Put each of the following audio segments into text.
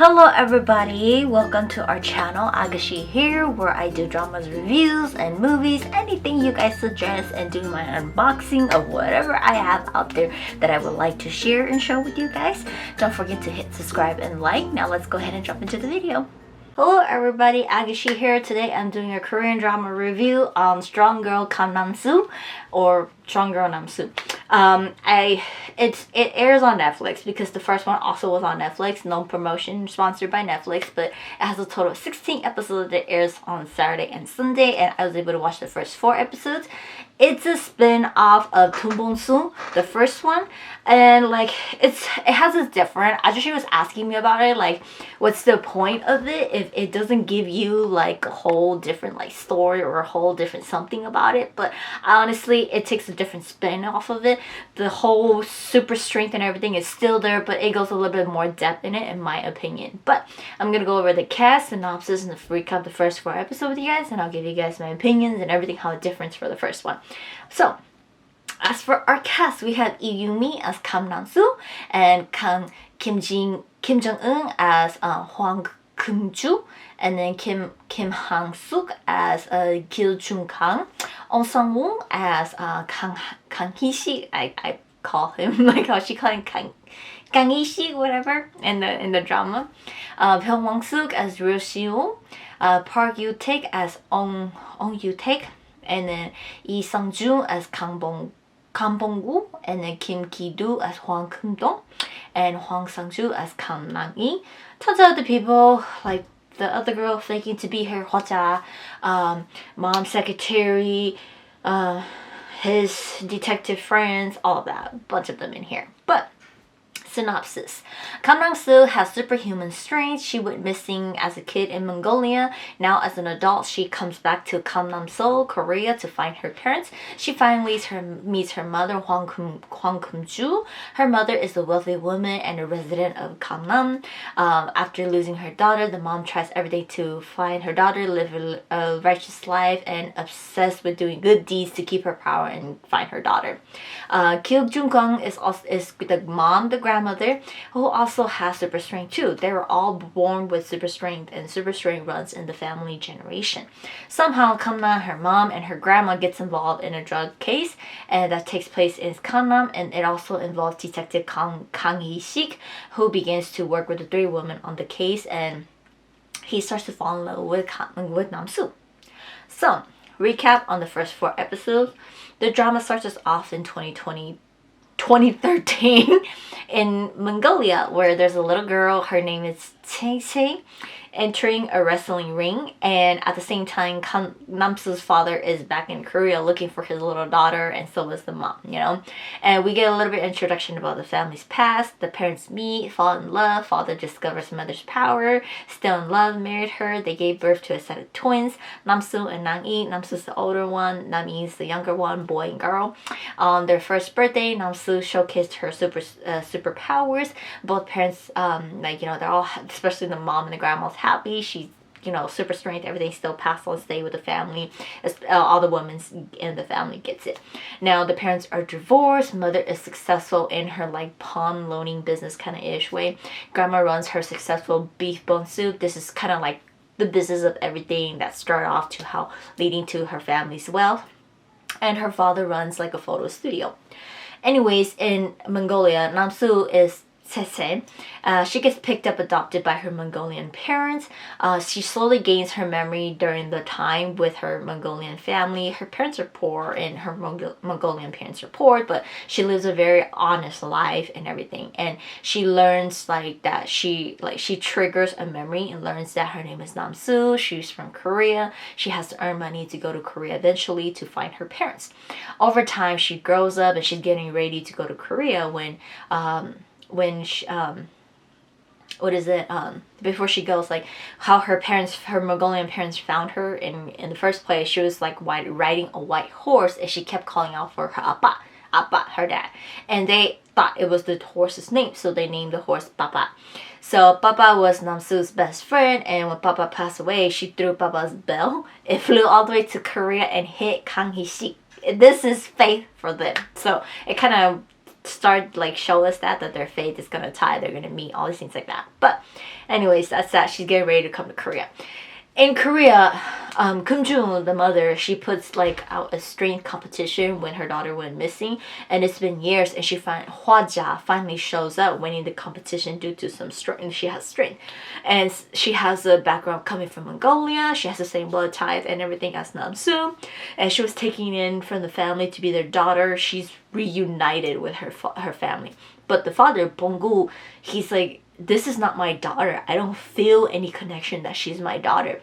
Hello everybody, welcome to our channel. Agashi here, where I do dramas, reviews, and movies, anything you guys suggest, and do my unboxing of whatever I have out there that I would like to share and show with you guys. Don't forget to hit subscribe and like. Now let's go ahead and jump into the video. Hello everybody, Agashi here. Today I'm doing a Korean drama review on Strong Girl Bong Soon, or Strong Girl Bong Soon. It airs on Netflix because the first one also was on Netflix. No promotion, sponsored by Netflix, but it has a total of 16 episodes that airs on Saturday and Sunday, and I was able to watch the first 4 episodes. It's a spin-off of Bong Soon, the first one, and like it has a different. She was asking me about it, like what's the point of it if it doesn't give you like a whole different like story or a whole different something about it. But honestly, it takes a different spin off of it. The whole super strength and everything is still there, but it goes a little bit more depth in it, in my opinion. But I'm gonna go over the cast, synopsis, and the recap the first 4 episodes with you guys, and I'll give you guys my opinions and everything, how it differs for the first one. So, as for our cast, we have Lee Yoo-mi as Bong Soon, and Kim Jong-un as Hwang Keum-ju, and then Kim Han-suk as Kil Jung-kang, Oh Sung-won as Kang Hee-sik. I call him like how she called him Kang Hee-sik, whatever, in the drama. Byung Won-suk as Ryo Si-woo, Park Yu-taek as Ong Yu-taek, and then Lee Sung-joon as Kang Bong-gu, and then Kim Ki-do as Hwang Keum-dong, and Hwang Sang-ju as Kang Nang-yi. Tons of other people, like the other girl faking to be her Hwa-ja, mom secretary, his detective friends, all that. Bunch of them in here. But synopsis. Bong Soon has superhuman strength. She went missing as a kid in Mongolia. Now as an adult, she comes back to Seoul, Korea to find her parents. She finally meets her mother, Hwang Keum-ju. Her mother is a wealthy woman and a resident of Gangnam. After losing her daughter, the mom tries everything to find her daughter, live a righteous life, and obsessed with doing good deeds to keep her power and find her daughter. Kil Jung-kang is the mom, the grandmother, who also has super strength too. They were all born with super strength, and super strength runs in the family generation. Somehow, Gangnam, her mom, and her grandma gets involved in a drug case, and that takes place in Gangnam, and it also involves Detective Kang Hee-sik, who begins to work with the 3 women on the case, and he starts to fall in love with Bong Soon. So, recap on the first 4 episodes. The drama starts us off in 2013 in Mongolia, where there's a little girl. Her name is Tae, entering a wrestling ring, and at the same time Bong Soon's father is back in Korea looking for his little daughter, and so is the mom, and we get a little bit of introduction about the family's past. The parents meet, fall in love. Father discovers mother's power, still in love, married her. They gave birth to a set of twins, Bong Soon and Nang-yi. Bong Soon's the older one, Nang-yi is the younger one, boy and girl. On their first birthday, Bong Soon showcased her superpowers. Both parents, they're all, especially the mom and the grandma's happy. She's, super strength, everything still passed on, stay with the family. All the women in the family gets it. Now the parents are divorced. Mother is successful in her like pawn loaning business kind of ish way. Grandma runs her successful beef bone soup. This is kind of like the business of everything that started off to how leading to her family's wealth. And her father runs like a photo studio. Anyways, in Mongolia, Bong Soon is Tse. She gets picked up, adopted by her Mongolian parents. She slowly gains her memory during the time with her Mongolian family. Her parents are poor, and her Mongolian parents are poor, but she lives a very honest life and everything. And she learns that she triggers a memory and learns that her name is Bong Soon. She's from Korea. She has to earn money to go to Korea eventually to find her parents. Over time, she grows up and she's getting ready to go to Korea before she goes, like how her Mongolian parents found her in the first place. She was like riding a white horse, and she kept calling out for her appa, her dad, and they thought it was the horse's name, so they named the horse Papa. So Papa was Bong Soon's best friend, and when Papa passed away, she threw Papa's bell. It flew all the way to Korea and hit Kang Hee-sik. This is faith for them. So it kind of start like show us that their fate is gonna tie, they're gonna meet, all these things like that. But anyways, that's that. She's getting ready to come to Korea. In Korea, Kumjung, the mother, she puts like out a strength competition when her daughter went missing, and it's been years. And Hwaja finally shows up winning the competition due to some strength. She has strength, and she has a background coming from Mongolia. She has the same blood type and everything as Namsu, and she was taken in from the family to be their daughter. She's reunited with her family, but the father Bonggu, he's like, this is not my daughter. I don't feel any connection that she's my daughter.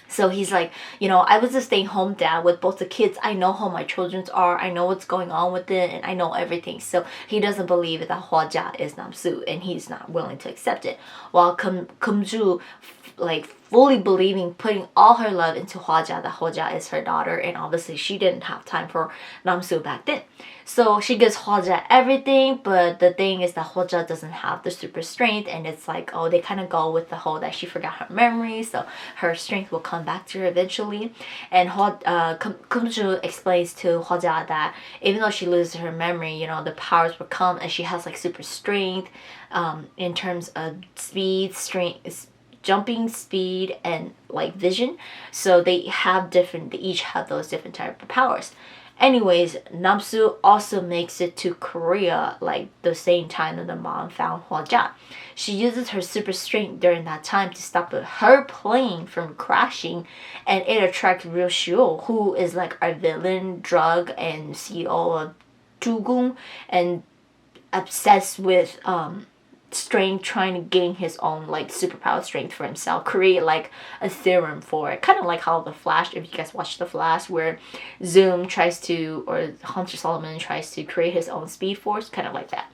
So he's like, I was a stay-home dad with both the kids. I know how my children are. I know what's going on with it, and I know everything. So he doesn't believe that Hwaja is Namsu, and he's not willing to accept it. While Kumju, like fully believing, putting all her love into Hwaja, that Hwaja is her daughter, and obviously she didn't have time for Namsu back then. So she gives Hwaja everything, but the thing is that Hwaja doesn't have the super strength, and it's like, oh, they kind of go with the whole that she forgot her memory, so her strength will come back to her eventually. And Kumju explains to Hwaja that even though she loses her memory, the powers will come, and she has like super strength in terms of speed, strength, jumping speed, and like vision. So they each have those different type of powers. Anyways, Namsu also makes it to Korea like the same time that the mom found Hwaja. She uses her super strength during that time to stop her plane from crashing, and it attracts Ryo Shio, who is like our villain, drug and CEO of Tugung, and obsessed with strength, trying to gain his own like superpower strength for himself, create like a serum for it, kind of like how the Flash, if you guys watch the Flash, where Zoom tries to, or Hunter Solomon tries to create his own speed force, kind of like that.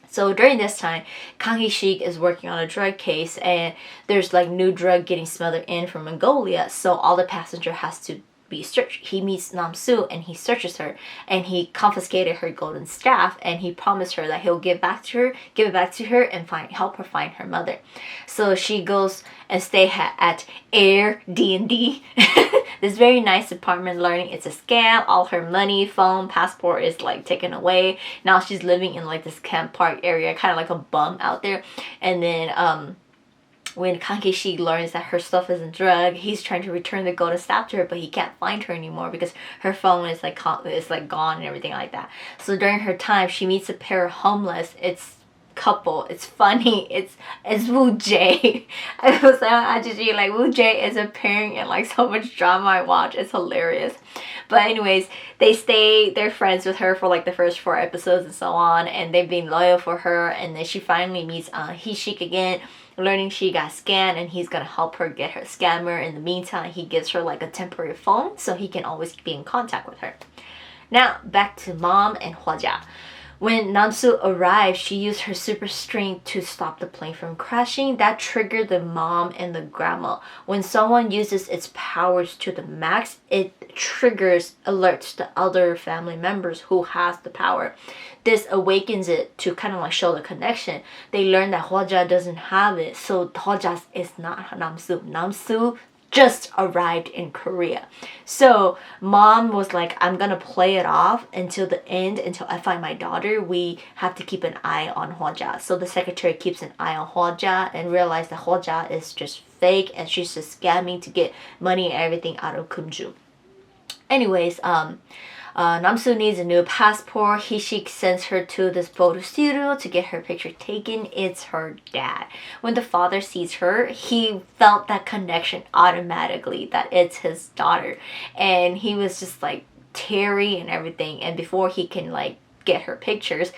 So during this time, Kang Hee-shik is working on a drug case, and there's like new drug getting smuggled in from Mongolia, so all the passenger has to be searched. He meets Namsu and he searches her, and he confiscated her golden staff, and he promised her that he'll give it back to her and help her find her mother. So she goes and stay at Air D&D, this very nice apartment, learning it's a scam. All her money, phone, passport is like taken away. Now she's living in like this camp park area, kind of like a bum out there. And then when Kang Hee-shik learns that her stuff isn't drug, he's trying to return the golden staff to her, but he can't find her anymore because her phone is like gone and everything like that. So during her time, she meets a pair of homeless. It's couple. It's funny. It's Woo Jae. I was like Woo Jae is appearing in like so much drama I watch. It's hilarious. But anyways, they're friends with her for like the first 4 episodes and so on, and they've been loyal for her. And then she finally meets Hee-shik again, learning she got scammed, and he's gonna help her get her scammer. In the meantime, he gives her like a temporary phone so he can always be in contact with her. Now back to mom and Hwaja. When Namsu arrived, she used her super strength to stop the plane from crashing. That triggered the mom and the grandma. When someone uses its powers to the max, it alerts the other family members who has the power. This awakens it to kind of like show the connection. They learn that Hwaja doesn't have it, so Hwaja is not Namsu. Namsu just arrived in Korea. So mom was like, I'm gonna play it off until the end, until I find my daughter. We have to keep an eye on Hwaja. So the secretary keeps an eye on Hwaja and realized that Hwaja is just fake and she's just scamming to get money and everything out of Kumju. Anyways, Namsu needs a new passport. Hee-shik sends her to this photo studio to get her picture taken. It's her dad. When the father sees her, he felt that connection automatically, that it's his daughter. And he was just like teary and everything. And before he can like get her pictures,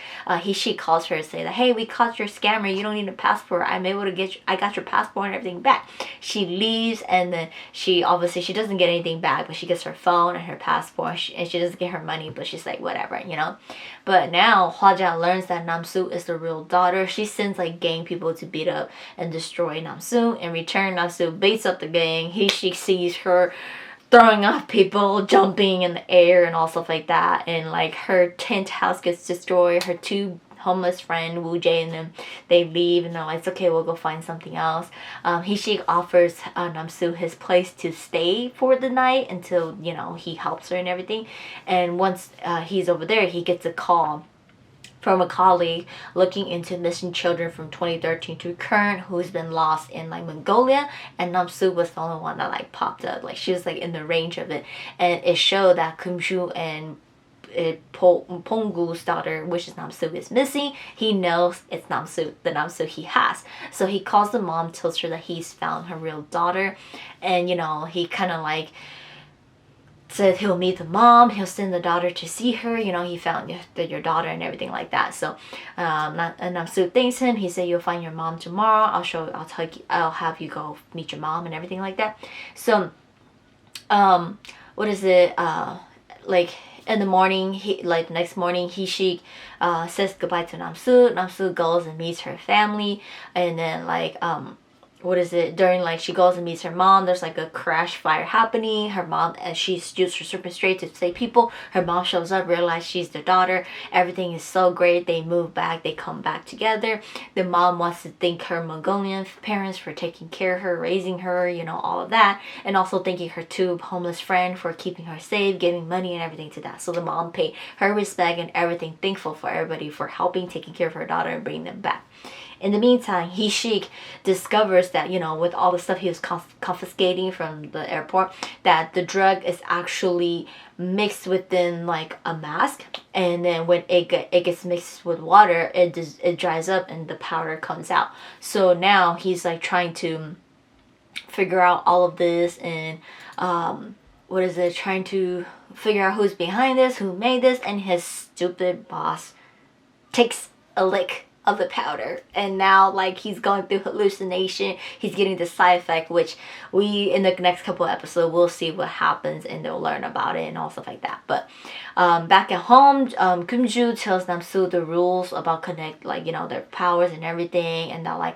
she calls her and say that, hey, we caught your scammer, you don't need a passport, I got your passport and everything back. She leaves, and then she doesn't get anything back, but she gets her phone and her passport, and she doesn't get her money, but she's like, whatever, But now Hwaja learns that Namsu is the real daughter. She sends like gang people to beat up and destroy Namsu. In return, Namsu beats up the gang. She sees her throwing off people, jumping in the air and all stuff like that, and like her tent house gets destroyed. Her 2 homeless friend Woo Jae and them, they leave, and they're like, it's okay, we'll go find something else. Hee-shik offers Namsu his place to stay for the night until he helps her and everything. And once he's over there, he gets a call from a colleague looking into missing children from 2013 to current who's been lost in like Mongolia, and Namsu was the only one that like popped up. Like she was like in the range of it, and it showed that Kumshu and Pongu's daughter, which is Namsu, is missing. He knows it's Namsu, the Namsu he has. So he calls the mom, tells her that he's found her real daughter, and you know, he kind of like said he'll meet the mom, he'll send the daughter to see her, you know, he found your daughter and everything like that. So Namsu thanks him. He said, you'll find your mom tomorrow. I'll have you go meet your mom and everything like that. So what is it, like in the morning, next morning, she says goodbye to Namsu. Namsu goes and meets her family, and then like what is it, during like she goes and meets her mom, there's like a crash fire happening. Her mom, as she's used her super straight to save people, her mom shows up, realize she's their daughter. Everything is so great. They move back, they come back together. The mom wants to thank her Mongolian parents for taking care of her, raising her, you know, all of that, and also thanking her two homeless friend for keeping her safe, giving money and everything to that. So the mom paid her respect and everything, thankful for everybody for helping, taking care of her daughter and bringing them back. In the meantime, He-shik discovers that, you know, with all the stuff he was confiscating from the airport, that the drug is actually mixed within like a mask, and then when it gets mixed with water, it dries up and the powder comes out. So now he's like trying to figure out all of this, and trying to figure out who's behind this, who made this, and his stupid boss takes a lick of the powder, and now like he's going through hallucination, he's getting the side effect, which we in the next couple of episodes we'll see what happens and they'll learn about it and all stuff like that. But back at home, Kumju tells Namsu the rules about their powers and everything, and that like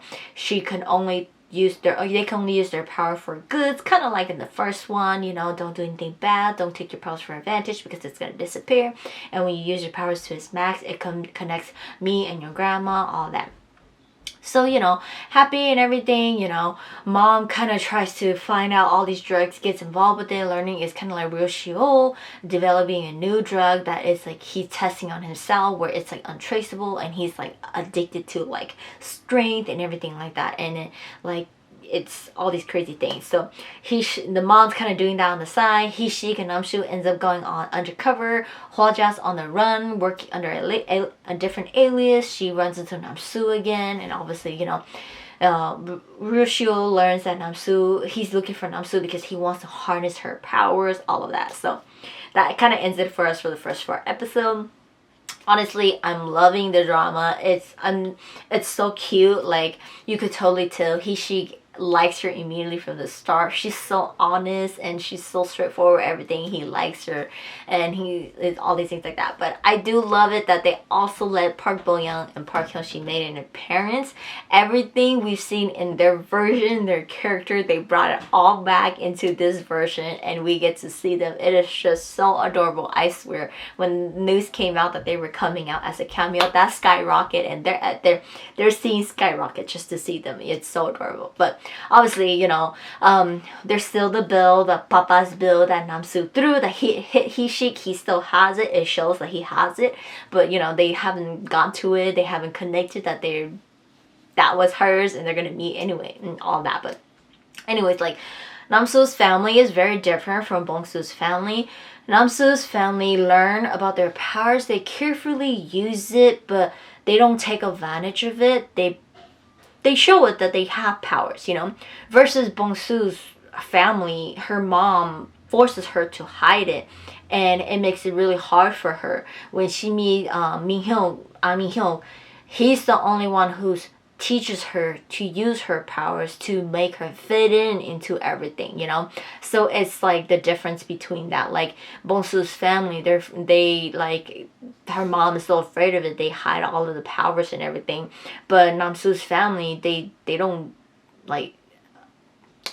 they can only use their power for goods, kind of like in the first one, you know, don't do anything bad, don't take your powers for advantage because it's going to disappear, and when you use your powers to its max, it connects me and your grandma, all that. So, you know, happy and everything, you know, mom kind of tries to find out all these drugs, gets involved with it, learning is kind of like real Shio, developing a new drug that is like he's testing on himself, where it's like untraceable, and he's like addicted to like strength and everything like that, and it like it's all these crazy things. So the mom's kind of doing that on the side. He-shik and Namsu ends up going on undercover. Hwaja's on the run, working under a different alias. She runs into Namsu again, and obviously, you know, Ryushio learns that he's looking for Namsu because he wants to harness her powers, all of that. So that kind of ends it for us for the first 4 episodes. Honestly, I'm loving the drama. It's so cute. Like, you could totally tell she likes her immediately from the start. She's so honest and she's so straightforward. Everything, he likes her, and he is all these things like that. But I do love it that they also let Park Bo-young and Park Hyun-shin made an appearance. Everything we've seen in their version, their character, they brought it all back into this version, and we get to see them. It is just so adorable. I swear, when news came out that they were coming out as a cameo, that skyrocket, and they're seeing skyrocket just to see them. It's so adorable. But obviously, you know, there's still the Papa's bill that Namsu threw, that He-shik, he still has it. It shows that he has it, but you know, they haven't gone to it, they haven't connected that that was hers, and they're gonna meet anyway and all that. But anyways, like, Namsu's family is very different from Bong Soon's family. Namsu's family learn about their powers, they carefully use it, but they don't take advantage of it. They show it that they have powers, you know, versus Bong Soon's family, her mom forces her to hide it, and it makes it really hard for her. When she meets Min-hyung, he's the only one who teaches her to use her powers to make her fit into everything, you know. So it's like the difference between that. Like, Bong Soon's family, they like, her mom is so afraid of it, they hide all of the powers and everything. But Namsu's family, they don't like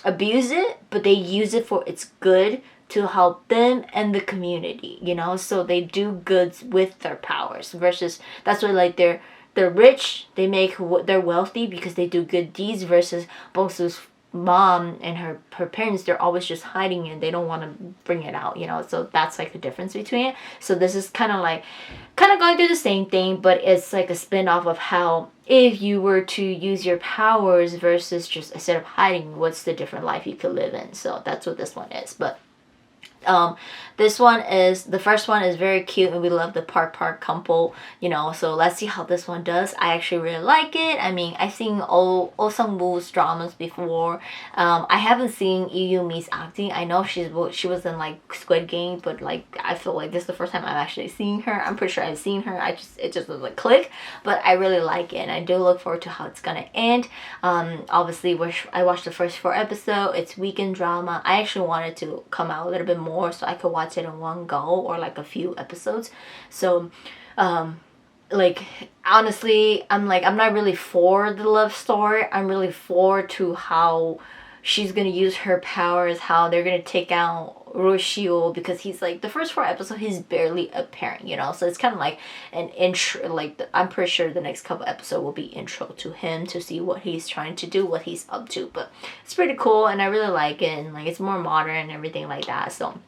abuse it, but they use it for its good, to help them and the community, you know. So they do goods with their powers, versus that's why like they're rich, they're wealthy because they do good deeds, versus Bong Soon's mom and her parents, they're always just hiding it. They don't want to bring it out, you know. So that's like the difference between it. So this is kind of going through the same thing, but it's like a spin-off of how if you were to use your powers versus just instead of hiding, what's the different life you could live in. So that's what this one is. But this one is, the first one is very cute, and we love the part couple, you know. So let's see how this one does. I actually really like it. I mean, I've seen Oh Sung-woo's dramas before. I haven't seen Lee Mi's acting. I know she was in like Squid Game, but like I feel like this is the first time I'm actually seeing her. I'm pretty sure I've seen her. It just was a click, but I really like it, and I do look forward to how it's gonna end. Obviously, I watched the first 4 episodes. It's weekend drama. I actually wanted to come out a little bit more so I could watch it in one go, or like a few episodes. So like honestly, I'm not really for the love story. I'm really for to how she's gonna use her powers, how they're gonna take out Roshio, because he's like, the first 4 episodes he's barely apparent, you know. So it's kind of like an intro, like I'm pretty sure the next couple episodes will be intro to him, to see what he's trying to do, what he's up to. But it's pretty cool, and I really like it, and like it's more modern and everything like that. So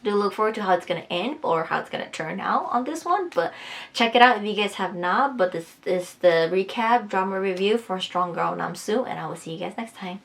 do look forward to how it's gonna end, or how it's gonna turn out on this one. But check it out if you guys have not. But this is the recap drama review for Strong Girl Bong Soon, and I will see you guys next time.